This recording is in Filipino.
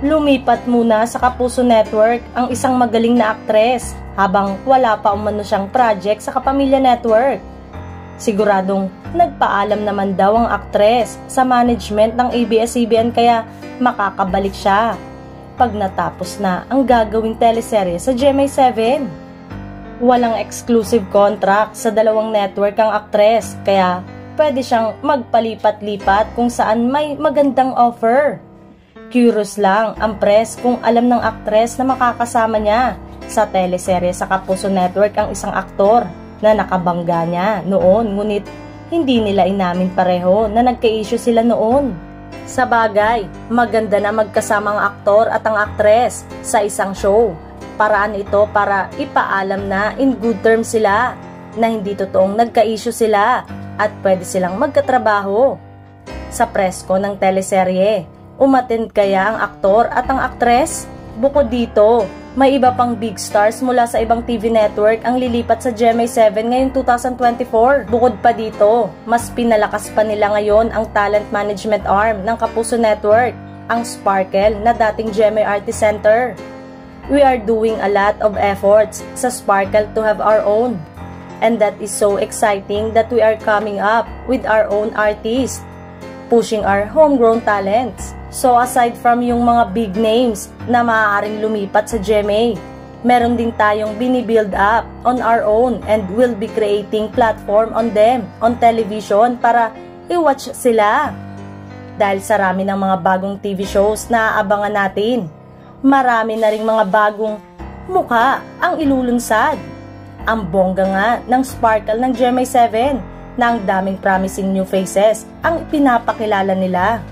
Lumipat muna sa Kapuso Network ang isang magaling na aktres habang wala pa umano siyang project sa Kapamilya Network. Siguradong nagpaalam naman daw ang aktres sa management ng ABS-CBN kaya makakabalik siya pag natapos na ang gagawing teleserye sa GMA7. Walang exclusive contract sa dalawang network ang aktres kaya pwede siyang magpalipat-lipat kung saan may magandang offer. Curious lang ang press kung alam ng aktres na makakasama niya sa teleserye sa Kapuso Network ang isang aktor na nakabangga niya noon, ngunit hindi nila inamin pareho na nagka-issue sila noon. Sa bagay, maganda na magkasama ang aktor at ang aktres sa isang show. Paraan ito para ipaalam na in good terms sila, na hindi totoong nagka-issue sila at pwede silang magkatrabaho. Sa presko ng teleserye, umattend kaya ang aktor at ang aktres? Bukod dito, may iba pang big stars mula sa ibang TV network ang lilipat sa GMA7 ngayong 2024. Bukod pa dito, mas pinalakas pa nila ngayon ang talent management arm ng Kapuso Network, ang Sparkle na dating GMA Artist Center. We are doing a lot of efforts sa Sparkle to have our own. And that is so exciting that we are coming up with our own artists, pushing our homegrown talents. So aside from yung mga big names na maaaring lumipat sa GMA, meron din tayong binibuild up on our own and will be creating platform on them on television para i-watch sila. Dahil sa rami ng mga bagong TV shows na aabangan natin, marami na ring mga bagong mukha ang ilulunsad. Ang bongga nga ng Sparkle ng GMA7 na ang daming promising new faces ang pinapakilala nila.